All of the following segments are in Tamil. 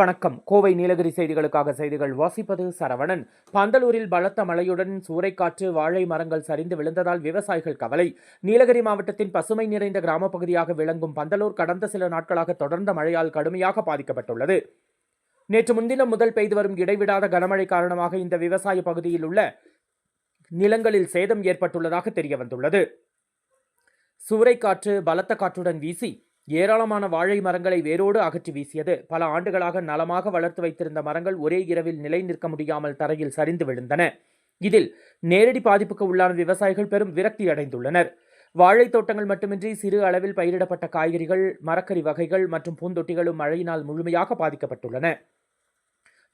வணக்கம். கோவை நீலகிரி செய்திகளுக்காக செய்திகள் வாசிப்பது சரவணன். பந்தலூரில் பலத்த மழையுடன் சூறைக்காற்று, வாழை மரங்கள் சரிந்து விழுந்ததால் விவசாயிகள் கவலை. நீலகிரி மாவட்டத்தின் பசுமை நிறைந்த கிராமப் பகுதியாக விளங்கும் பந்தலூர் கடந்த சில நாட்களாக தொடர்ந்த மழையால் கடுமையாக பாதிக்கப்பட்டுள்ளது. நேற்று முன்தினம் முதல் பெய்து வரும் இடைவிடாத கனமழை காரணமாக இந்த விவசாய பகுதியில் உள்ள நிலங்களில் சேதம் ஏற்பட்டுள்ளதாக தெரியவந்துள்ளது. சூறைக்காற்று பலத்த காற்றுடன் வீசி ஏராளமான வாழை மரங்களை வேரோடு அகற்றி வீசியது. பல ஆண்டுகளாக நலமாக வளர்த்து வைத்திருந்த மரங்கள் ஒரே இரவில் நிலை நிற்க முடியாமல் தரையில் சரிந்து விழுந்தன. இதில் நேரடி பாதிப்புக்கு உள்ளான விவசாயிகள் பெரும் விரக்தி அடைந்துள்ளனர். வாழை தோட்டங்கள் மட்டுமின்றி சிறு அளவில் பயிரிடப்பட்ட காய்கறிகள், மரக்கறி வகைகள் மற்றும் பூந்தொட்டிகளும் மழையினால் முழுமையாக பாதிக்கப்பட்டுள்ளன.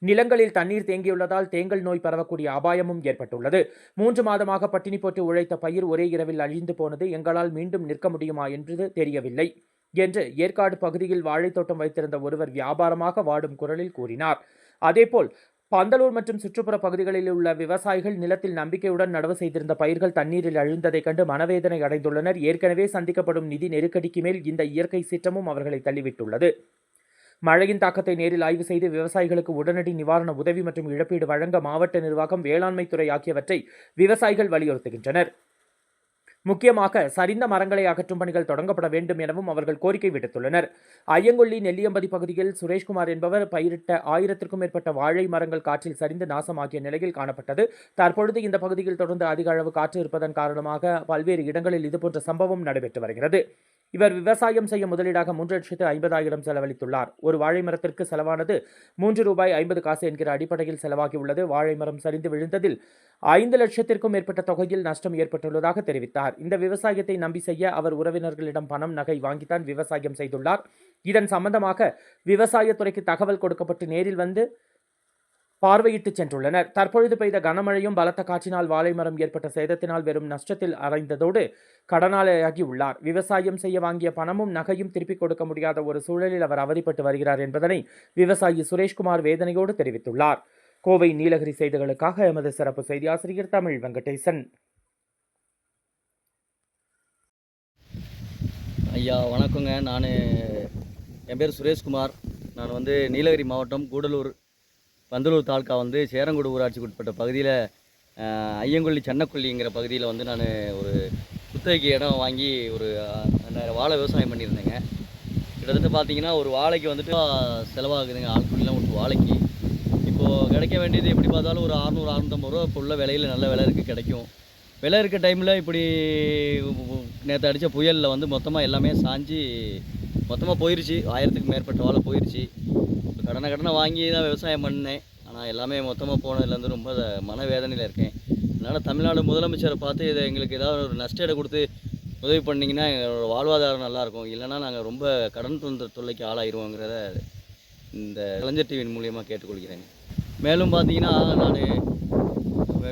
நிலங்களில் தண்ணீர் தேங்கியுள்ளதால் தேங்கல் நோய் பரவக்கூடிய அபாயமும் ஏற்பட்டுள்ளது. 3 மாதமாக பட்டினி போட்டு உழைத்த பயிர் ஒரே இரவில் அழிந்து போனது. எங்களால் மீண்டும் நிற்க முடியுமா என்று தெரியவில்லை என்று ஏற்காடு பகுதியில் வாழைத்தோட்டம் வைத்திருந்த ஒருவர் வியாபாரமாக வாடும் குரலில் கூறினார். அதேபோல் பந்தலூர் மற்றும் சுற்றுப்புற பகுதிகளில் உள்ள விவசாயிகள் நிலத்தில் நம்பிக்கையுடன் நடவு செய்திருந்த பயிர்கள் தண்ணீரில் அழிந்ததைக் கண்டு மனவேதனை அடைந்துள்ளனர். ஏற்கனவே சந்திக்கப்படும் நிதி நெருக்கடிக்கு மேல் இந்த இயற்கை சீற்றமும் அவர்களை தள்ளிவிட்டுள்ளது. மழையின் தாக்கத்தை நேரில் ஆய்வு செய்து விவசாயிகளுக்கு உடனடி நிவாரண உதவி மற்றும் இழப்பீடு வழங்க மாவட்ட நிர்வாகம், வேளாண்மைத்துறை ஆகியவற்றை விவசாயிகள் வலியுறுத்துகின்றனர். முக்கியமாக சரிந்த மரங்களை அகற்றும் பணிகள் தொடங்கப்பட வேண்டும் எனவும் அவர்கள் கோரிக்கை விடுத்துள்ளனர். ஐயங்கொல்லி நெல்லியம்பதி பகுதியில் சுரேஷ்குமார் என்பவர் பயிரிட்ட 1000க்கும் மேற்பட்ட வாழை மரங்கள் காற்றில் சரிந்து நாசமாகிய நிலையில் காணப்பட்டது. தற்பொழுது இந்த பகுதியில் தொடர்ந்து அதிக அளவு காற்று இருப்பதன் காரணமாக பல்வேறு இடங்களில் இதுபோன்ற சம்பவம் நடைபெற்று வருகிறது. இவர் விவசாயம் செய்ய முதலீடாக 3,50,000 செலவழித்துள்ளார். ஒரு வாழை மரத்திற்கு செலவானது ₹3.50 என்கிற அடிப்படையில் செலவாகியுள்ளது. வாழை மரம் சரிந்து விழுந்ததில் 5,00,000க்கும் மேற்பட்ட தொகையில் நஷ்டம் ஏற்பட்டுள்ளதாக தெரிவித்தார். இந்த விவசாயத்தை நம்பி செய்ய அவர் உறவினர்களிடம் பணம், நகை வாங்கித்தான் விவசாயம் செய்துள்ளார். இதன் சம்பந்தமாக விவசாயத்துறைக்கு தகவல் கொடுக்கப்பட்டு நேரில் வந்து பார்வையிட்டு சென்றுள்ளனர். தற்பொழுது பெய்த கனமழையும் பலத்த காற்றினால் வாழை மரம் ஏற்பட்ட சேதத்தினால் வெறும் நஷ்டத்தில் அடைந்ததோடு கடனாளியாகி உள்ளார். விவசாயம் செய்ய வாங்கிய பணமும் நகையும் திருப்பிக் கொடுக்க முடியாத ஒரு சூழலில் அவர் அவதிப்பட்டு வருகிறார் என்பதனை விவசாயி சுரேஷ்குமார் வேதனையோடு தெரிவித்துள்ளார். கோவை நீலகிரி செய்திகளுக்காக எமது சிறப்பு செய்தி ஆசிரியர் தமிழ் வெங்கடேசன். ஐயா வணக்கங்க. என் பேர் சுரேஷ்குமார். நான் நீலகிரி மாவட்டம் கூடலூர் பந்தலூர் தாலுக்கா சேரங்குடி ஊராட்சிக்கு உட்பட்ட பகுதியில் ஐயங்கொல்லி சென்னக்கொல்லிங்கிற பகுதியில் நான் ஒரு குத்தகைக்கு இடம் வாங்கி ஒரு 2000 வாழை விவசாயம் பண்ணியிருந்தேங்க. கிட்டத்தட்ட பார்த்தீங்கன்னா ஒரு வாழைக்கு செலவாகுதுங்க. ஆள்கூலிலாம் ஒரு வாழைக்கு இப்போது கிடைக்க வேண்டியது எப்படி பார்த்தாலும் ஒரு 600-650 ரூபா இப்போ உள்ள விலையில் நல்ல விலை இருக்குது, கிடைக்கும். விலை இருக்க டைமில் இப்படி நேற்று அடித்த புயலில் மொத்தமாக எல்லாமே சாஞ்சி மொத்தமாக போயிடுச்சு. 1000க்கும் மேற்பட்ட வாழை போயிடுச்சு. கடனை வாங்கி தான் விவசாயம் பண்ணேன். ஆனால் எல்லாமே மொத்தமாக போனதுலேருந்து ரொம்ப மனவேதனையில் இருக்கேன். அதனால் தமிழ்நாடு முதலமைச்சரை பார்த்து இதை எங்களுக்கு ஏதாவது ஒரு நஷ்டஈடு கொடுத்து உதவி பண்ணிங்கன்னா எங்களோட வாழ்வாதாரம் நல்லாயிருக்கும். இல்லைனா நாங்கள் ரொம்ப கடன் தொல்லைக்கு ஆளாயிருவோங்கிறத இந்த கலைஞர் டிவியின் மூலியமாக கேட்டுக்கொள்கிறேங்க. மேலும் பார்த்தீங்கன்னா நான்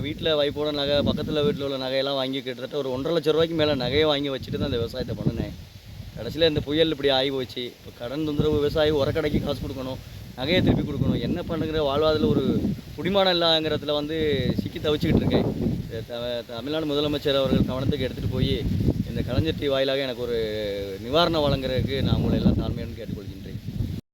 வீட்டில் வைப்போட நகை, பக்கத்தில் வீட்டில் உள்ள நகையெல்லாம் வாங்கி கிட்டத்தட்ட ஒரு 1,50,000 ரூபாய்க்கு மேலே நகையை வாங்கி வச்சுட்டு தான் இந்த விவசாயத்தை பண்ணினேன். கடைசியில் இந்த புயல் இப்படி ஆகி போச்சு. இப்போ கடன் தொந்தரவு, விவசாயி உரக்கடைக்கு காசு கொடுக்கணும், நகையை திருப்பி கொடுக்கணும், என்ன பண்ணுங்கிற வாழ்வாதில் ஒரு குடிமானம் இல்லாங்கிறதுல சிக்கி தவிச்சுக்கிட்டு இருக்கேன். தமிழ்நாடு முதலமைச்சர் அவர்கள் கவனத்துக்கு எடுத்துகிட்டு போய் இந்த கலைஞர் டிவி வாயிலாக எனக்கு ஒரு நிவாரணம் வழங்குறதுக்கு நான் உங்களை எல்லாம் தாழ்மையான கேட்டுக்கொள்கிறேன்.